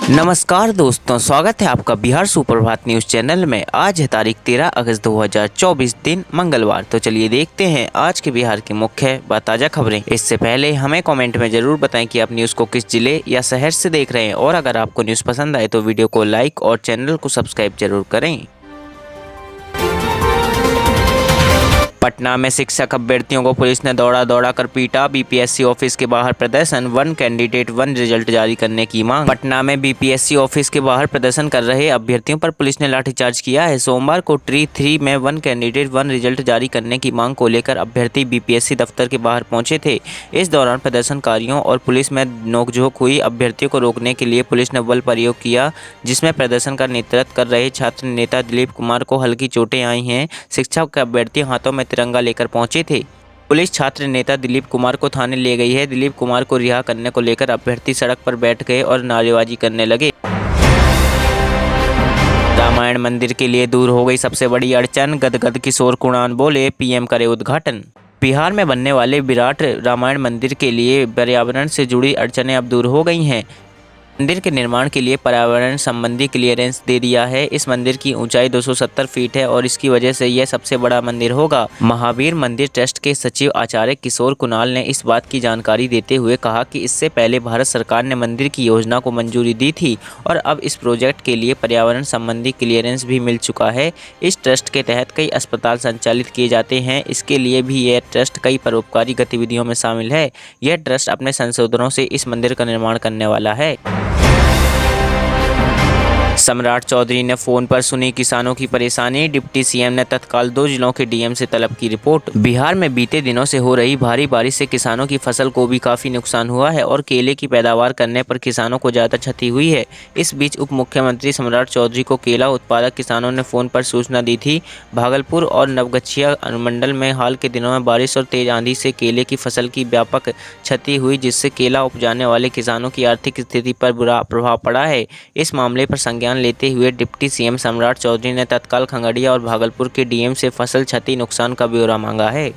नमस्कार दोस्तों, स्वागत है आपका बिहार सुप्रभात न्यूज़ चैनल में। आज है तारीख 13 अगस्त 2024 दिन मंगलवार। तो चलिए देखते हैं आज के बिहार की मुख्य व ताज़ा खबरें। इससे पहले हमें कमेंट में ज़रूर बताएं कि आप न्यूज़ को किस जिले या शहर से देख रहे हैं, और अगर आपको न्यूज़ पसंद आए तो वीडियो को लाइक और चैनल को सब्सक्राइब जरूर करें। पटना में शिक्षक अभ्यर्थियों को पुलिस ने दौड़ा कर पीटा। बीपीएससी ऑफिस के बाहर प्रदर्शन, वन कैंडिडेट वन रिजल्ट जारी करने की मांग। पटना में बीपीएससी ऑफिस के बाहर प्रदर्शन कर रहे अभ्यर्थियों पर पुलिस ने लाठीचार्ज किया है। सोमवार को ट्री 3 में वन कैंडिडेट वन रिजल्ट जारी करने की मांग को लेकर अभ्यर्थी बीपीएससी दफ्तर के बाहर पहुंचे थे। इस दौरान प्रदर्शनकारियों और पुलिस में नोकझोंक हुई। अभ्यर्थियों को रोकने के लिए पुलिस ने बल प्रयोग किया, जिसमें प्रदर्शन का नेतृत्व कर रहे छात्र नेता दिलीप कुमार को हल्की चोटें आई हैं। शिक्षक के अभ्यर्थी हाथों में तिरंगा लेकर पहुंचे थे। पुलिस छात्र नेता दिलीप कुमार को थाने ले गई है। दिलीप कुमार को रिहा करने को लेकर अभ्यर्थी सड़क पर बैठ गए और नारेबाजी करने लगे। रामायण मंदिर के लिए दूर हो गई सबसे बड़ी अड़चन। गदगद किशोर कुणाल बोले, पीएम करे उद्घाटन। बिहार में बनने वाले विराट रामायण मंदिर के लिए पर्यावरण से जुड़ी अड़चनें अब दूर हो गई हैं। मंदिर के निर्माण के लिए पर्यावरण संबंधी क्लियरेंस दे दिया है। इस मंदिर की ऊंचाई 270 फीट है और इसकी वजह से यह सबसे बड़ा मंदिर होगा। महावीर मंदिर ट्रस्ट के सचिव आचार्य किशोर कुणाल ने इस बात की जानकारी देते हुए कहा कि इससे पहले भारत सरकार ने मंदिर की योजना को मंजूरी दी थी और अब इस प्रोजेक्ट के लिए पर्यावरण संबंधी क्लियरेंस भी मिल चुका है। इस ट्रस्ट के तहत कई अस्पताल संचालित किए जाते हैं। इसके लिए भी यह ट्रस्ट कई परोपकारी गतिविधियों में शामिल है। यह ट्रस्ट अपने संशोधनों से इस मंदिर का निर्माण करने वाला है। सम्राट चौधरी ने फोन पर सुनी किसानों की परेशानी। डिप्टी सीएम ने तत्काल 2 जिलों के डीएम से तलब की रिपोर्ट। बिहार में बीते दिनों से हो रही भारी बारिश से किसानों की फसल को भी काफी नुकसान हुआ है और केले की पैदावार करने पर किसानों को ज्यादा क्षति हुई है। इस बीच उप मुख्यमंत्री सम्राट चौधरी को केला उत्पादक किसानों ने फोन पर सूचना दी थी। भागलपुर और नवगछिया अनुमंडल में हाल के दिनों में बारिश और तेज आंधी से केले की फसल की व्यापक क्षति हुई, जिससे केला उपजाने वाले किसानों की आर्थिक स्थिति पर बुरा प्रभाव पड़ा है। इस मामले पर संज्ञान लेते हुए डिप्टी सीएम सम्राट चौधरी ने तत्काल खगड़िया और भागलपुर के डीएम से फसल क्षति नुकसान का ब्यौरा मांगा है।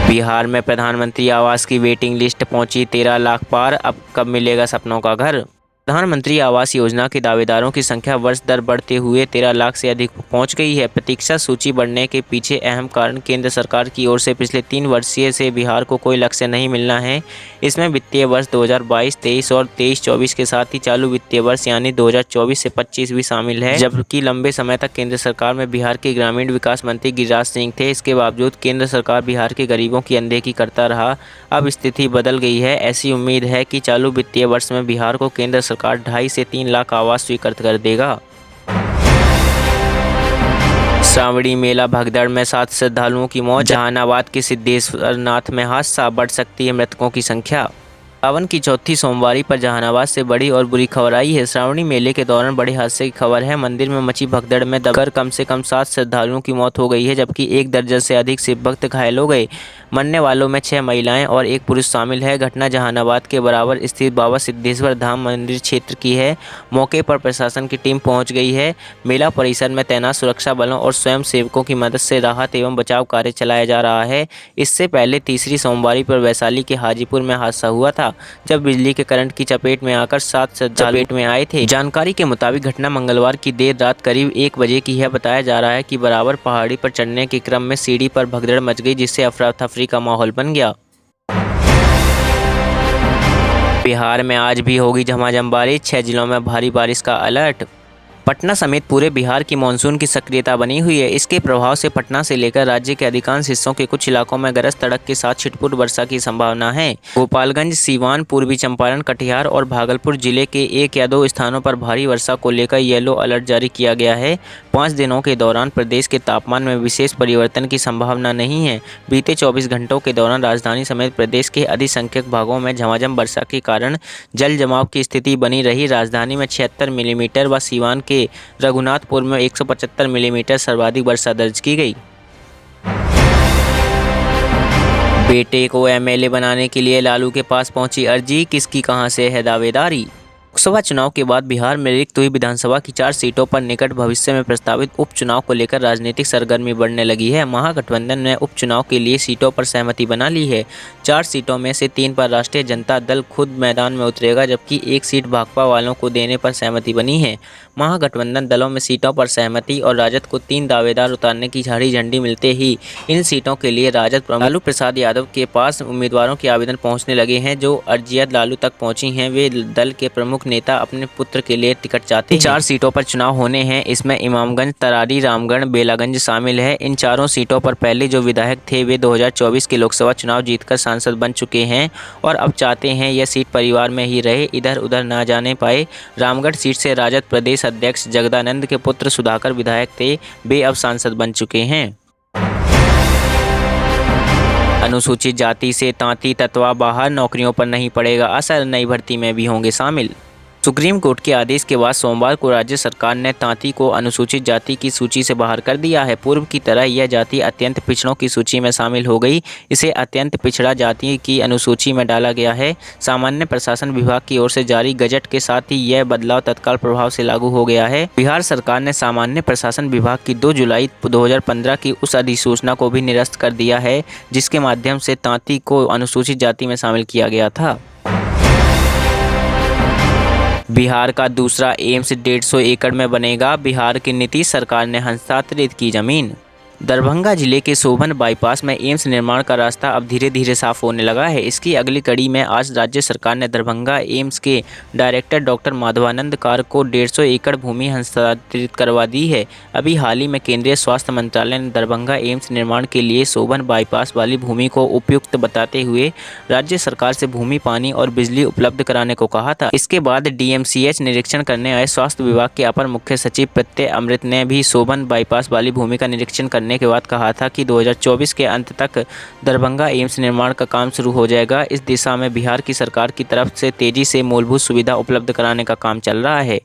बिहार में प्रधानमंत्री आवास की वेटिंग लिस्ट पहुंची 13 लाख पार। अब कब मिलेगा सपनों का घर। प्रधानमंत्री आवास योजना के दावेदारों की संख्या वर्ष दर बढ़ते हुए 13 लाख से अधिक पहुंच गई है। प्रतीक्षा सूची बढ़ने के पीछे अहम कारण केंद्र सरकार की ओर से पिछले 3 वर्षीय से बिहार को कोई लक्ष्य नहीं मिलना है। इसमें वित्तीय वर्ष 2022-23 और 23-24 के साथ ही चालू वित्तीय वर्ष यानी 2024 से 25 भी शामिल है। जबकि लंबे समय तक केंद्र सरकार में बिहार के ग्रामीण विकास मंत्री गिरिराज सिंह थे। इसके बावजूद केंद्र सरकार बिहार के गरीबों की अनदेखी करता रहा। अब स्थिति बदल गई है। ऐसी उम्मीद है कि चालू वित्तीय वर्ष में बिहार को केंद्र सरकार 2.5 से 3 लाख आवास स्वीकृत कर देगा। श्रावणी मेला भगदड़ में 7 श्रद्धालुओं की मौत। जहानाबाद के सिद्धेश्वरनाथ में हादसा, बढ़ सकती है मृतकों की संख्या। सावन की चौथी सोमवारी पर जहानाबाद से बड़ी और बुरी खबर आई है। श्रावणी मेले के दौरान बड़े हादसे की खबर है। मंदिर में मची भगदड़ में दबकर कम से कम 7 श्रद्धालुओं की मौत हो गई है, जबकि 1 दर्जन से अधिक शिव भक्त घायल हो गए। मरने वालों में 6 महिलाएं और 1 पुरुष शामिल है। घटना जहानाबाद के बराबर स्थित बाबा सिद्धेश्वर धाम मंदिर क्षेत्र की है। मौके पर प्रशासन की टीम पहुंच गई है। मेला परिसर में तैनात सुरक्षा बलों और स्वयं सेवकों की मदद से राहत एवं बचाव कार्य चलाया जा रहा है। इससे पहले तीसरी सोमवारी पर वैशाली के हाजीपुर में हादसा हुआ था, जब बिजली के करंट की चपेट में आकर 7 श्रद्धालु चपेट में आए थे। जानकारी के मुताबिक घटना मंगलवार की देर रात करीब 1 बजे की है। बताया जा रहा है कि बराबर पहाड़ी पर चढ़ने के क्रम में सीढ़ी पर भगदड़ मच गई, जिससे अफरा तफरी का माहौल बन गया। बिहार में आज भी होगी झमाझम बारिश। 6 जिलों में भारी बारिश का अलर्ट। पटना समेत पूरे बिहार की मानसून की सक्रियता बनी हुई है। इसके प्रभाव से पटना से लेकर राज्य के अधिकांश हिस्सों के कुछ इलाकों में गरज तड़क के साथ छिटपुट वर्षा की संभावना है। गोपालगंज, सीवान, पूर्वी चंपारण, कटिहार और भागलपुर जिले के 1 या 2 स्थानों पर भारी वर्षा को लेकर येलो अलर्ट जारी किया गया है। 5 दिनों के दौरान प्रदेश के तापमान में विशेष परिवर्तन की संभावना नहीं है। बीते 24 घंटों के दौरान राजधानी समेत प्रदेश के अधिसंख्यक भागों में झमाझम वर्षा के कारण जल जमाव की स्थिति बनी रही। राजधानी में 76 मिलीमीटर व सीवान के रघुनाथपुर में 175 मिलीमीटर सर्वाधिक वर्षा दर्ज की गई। बेटे को एमएलए बनाने के लिए लालू के पास पहुंची अर्जी, किसकी कहां से है दावेदारी। लोकसभा चुनाव के बाद बिहार में रिक्त हुई विधानसभा की 4 सीटों पर निकट भविष्य में प्रस्तावित उपचुनाव को लेकर राजनीतिक सरगर्मी बढ़ने लगी है। महागठबंधन ने उपचुनाव के लिए सीटों पर सहमति बना ली है। 4 सीटों में से 3 पर राष्ट्रीय जनता दल खुद मैदान में उतरेगा, जबकि 1 सीट भाकपा वालों को देने पर सहमति बनी है। महागठबंधन दलों में सीटों पर सहमति और राजद को 3 दावेदार उतारने की हरी झंडी मिलते ही इन सीटों के लिए राजद प्रमुख लालू प्रसाद यादव के पास उम्मीदवारों के आवेदन पहुँचने लगे हैं। जो अर्जियां लालू तक पहुँची हैं, वे दल के प्रमुख नेता अपने पुत्र के लिए टिकट चाहते हैं। 4 सीटों पर चुनाव होने हैं। इसमें इमामगंज, तरारी, रामगढ़, बेलागंज शामिल है। इन चारों सीटों पर पहले जो विधायक थे वे 2024 के लोकसभा चुनाव जीतकर सांसद बन चुके हैं और अब चाहते हैं यह सीट परिवार में ही रहे, इधर उधर ना जाने पाए। रामगढ़ सीट से राजद प्रदेश अध्यक्ष जगदानंद के पुत्र सुधाकर विधायक थे, वे अब सांसद बन चुके हैं। अनुसूचित जाति से तांती तत्वा बाहर, नौकरियों पर नहीं पड़ेगा असर, नई भर्ती में भी होंगे शामिल। सुप्रीम कोर्ट के आदेश के बाद सोमवार को राज्य सरकार ने तांती को अनुसूचित जाति की सूची से बाहर कर दिया है। पूर्व की तरह यह जाति अत्यंत पिछड़ों की सूची में शामिल हो गई। इसे अत्यंत पिछड़ा जाति की अनुसूची में डाला गया है। सामान्य प्रशासन विभाग की ओर से जारी गजट के साथ ही यह बदलाव तत्काल प्रभाव से लागू हो गया है। बिहार सरकार ने सामान्य प्रशासन विभाग की 2 जुलाई 2015 की उस अधिसूचना को भी निरस्त कर दिया है, जिसके माध्यम से तांती को अनुसूचित जाति में शामिल किया गया था। बिहार का दूसरा एम्स 150 एकड़ में बनेगा, बिहार की नीतीश सरकार ने हस्तांतरित की जमीन। दरभंगा जिले के सोबन बाईपास में एम्स निर्माण का रास्ता अब धीरे धीरे साफ होने लगा है। इसकी अगली कड़ी में आज राज्य सरकार ने दरभंगा एम्स के डायरेक्टर डॉक्टर माधवानंद कार को 150 एकड़ भूमि हस्तांतरित करवा दी है। अभी हाल ही में केंद्रीय स्वास्थ्य मंत्रालय ने दरभंगा एम्स निर्माण के लिए सोबन बाईपास वाली भूमि को उपयुक्त बताते हुए राज्य सरकार से भूमि, पानी और बिजली उपलब्ध कराने को कहा था। इसके बाद DMCH निरीक्षण करने आए स्वास्थ्य विभाग के अपर मुख्य सचिव प्रत्यय अमृत ने भी सोबन बाईपास वाली भूमि का निरीक्षण करने के बाद कहा था कि 2024 के अंत तक दरभंगा एम्स निर्माण का काम शुरू हो जाएगा। इस दिशा में बिहार की सरकार की तरफ से तेजी से मूलभूत सुविधा उपलब्ध कराने का काम चल रहा है।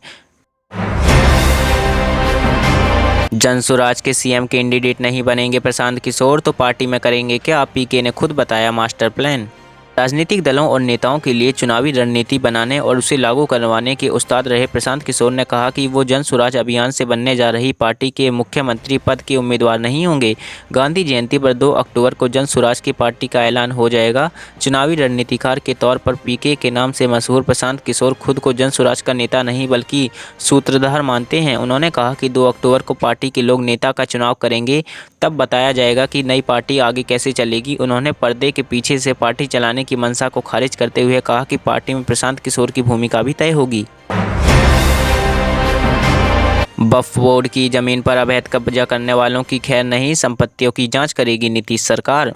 जनसुराज के CM कैंडिडेट नहीं बनेंगे प्रशांत किशोर, तो पार्टी में करेंगे क्या? PK ने खुद बताया मास्टर प्लान। राजनीतिक दलों और नेताओं के लिए चुनावी रणनीति बनाने और उसे लागू करवाने के उस्ताद रहे प्रशांत किशोर ने कहा कि वो जन सुराज अभियान से बनने जा रही पार्टी के मुख्यमंत्री पद के उम्मीदवार नहीं होंगे। गांधी जयंती पर 2 अक्टूबर को जन सुराज की पार्टी का ऐलान हो जाएगा। चुनावी रणनीतिकार के तौर पर PK के नाम से मशहूर प्रशांत किशोर खुद को जन सुराज का नेता नहीं बल्कि सूत्रधार मानते हैं। उन्होंने कहा कि 2 अक्टूबर को पार्टी के लोग नेता का चुनाव करेंगे, तब बताया जाएगा कि नई पार्टी आगे कैसे चलेगी। उन्होंने पर्दे के पीछे से पार्टी चलाने की मंशा को खारिज करते हुए कहा कि पार्टी में प्रशांत किशोर की भूमिका भी तय होगी। वक्फ बोर्ड की जमीन पर अवैध कब्जा करने वालों की खैर नहीं, संपत्तियों की जांच करेगी नीतीश सरकार।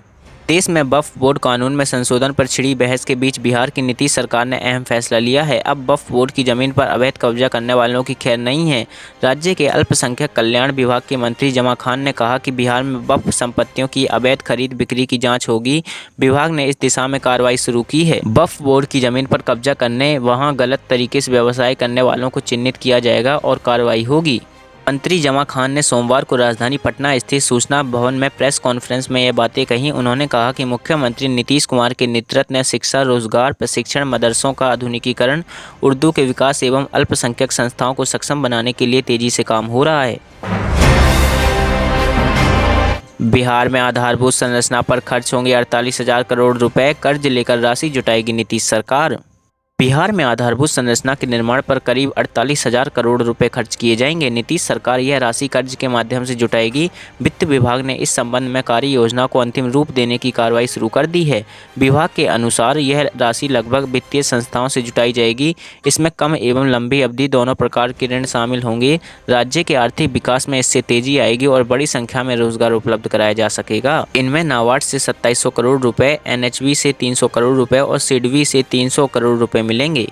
देश में वक्फ बोर्ड कानून में संशोधन पर छिड़ी बहस के बीच बिहार की नीतीश सरकार ने अहम फैसला लिया है। अब वक्फ बोर्ड की जमीन पर अवैध कब्जा करने वालों की खैर नहीं है। राज्य के अल्पसंख्यक कल्याण विभाग के मंत्री जमा खान ने कहा कि बिहार में वक्फ संपत्तियों की अवैध खरीद बिक्री की जांच होगी। विभाग ने इस दिशा में कार्रवाई शुरू की है। वक्फ बोर्ड की जमीन पर कब्जा करने, वहाँ गलत तरीके से व्यवसाय करने वालों को चिन्हित किया जाएगा और कार्रवाई होगी। मंत्री जमा खान ने सोमवार को राजधानी पटना स्थित सूचना भवन में प्रेस कॉन्फ्रेंस में ये बातें कही। उन्होंने कहा कि मुख्यमंत्री नीतीश कुमार के नेतृत्व में शिक्षा, रोजगार, प्रशिक्षण, मदरसों का आधुनिकीकरण, उर्दू के विकास एवं अल्पसंख्यक संस्थाओं को सक्षम बनाने के लिए तेजी से काम हो रहा है। बिहार में आधारभूत संरचना पर खर्च होंगे 48,000 करोड़ रुपए, कर्ज लेकर राशि जुटाएगी नीतीश सरकार। बिहार में आधारभूत संरचना के निर्माण पर करीब 48,000 करोड़ रुपए खर्च किए जाएंगे। नीतीश सरकार यह राशि कर्ज के माध्यम से जुटाएगी। वित्त विभाग ने इस संबंध में कार्य योजना को अंतिम रूप देने की कार्रवाई शुरू कर दी है। विभाग के अनुसार यह राशि लगभग वित्तीय संस्थाओं से जुटाई जाएगी। इसमें कम एवं लंबी अवधि दोनों प्रकार के ऋण शामिल होंगे। राज्य के आर्थिक विकास में इससे तेजी आएगी और बड़ी संख्या में रोजगार उपलब्ध कराया जा सकेगा। इनमें नाबार्ड से 2700 करोड़ रुपए, NHB से 300 करोड़ रुपए और सिडबी से 300 करोड़ रुपए मिलेंगे।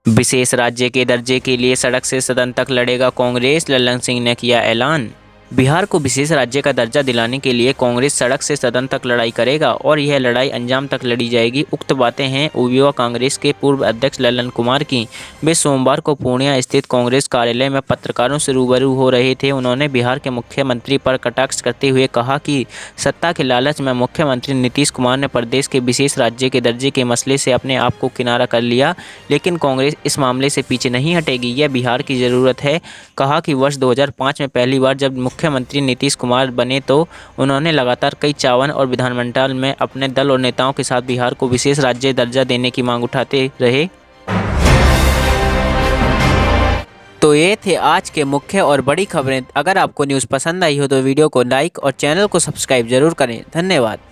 विशेष राज्य के दर्जे के लिए सड़क से सदन तक लड़ेगा कांग्रेस, लल्लन सिंह ने किया ऐलान। बिहार को विशेष राज्य का दर्जा दिलाने के लिए कांग्रेस सड़क से सदन तक लड़ाई करेगा और यह लड़ाई अंजाम तक लड़ी जाएगी। उक्त बातें हैं युवा कांग्रेस के पूर्व अध्यक्ष ललन कुमार की। वे सोमवार को पूर्णिया स्थित कांग्रेस कार्यालय में पत्रकारों से रूबरू हो रहे थे। उन्होंने बिहार के मुख्यमंत्री पर कटाक्ष करते हुए कहा कि सत्ता के लालच में मुख्यमंत्री नीतीश कुमार ने प्रदेश के विशेष राज्य के दर्जे के मसले से अपने आप को किनारा कर लिया, लेकिन कांग्रेस इस मामले से पीछे नहीं हटेगी। यह बिहार की ज़रूरत है। कहा कि वर्ष 2005 में पहली बार जब मुख्यमंत्री नीतीश कुमार बने तो उन्होंने लगातार कई 52 और विधानमंडल में अपने दल और नेताओं के साथ बिहार को विशेष राज्य दर्जा देने की मांग उठाते रहे। तो ये थे आज के मुख्य और बड़ी खबरें। अगर आपको न्यूज़ पसंद आई हो तो वीडियो को लाइक और चैनल को सब्सक्राइब जरूर करें। धन्यवाद।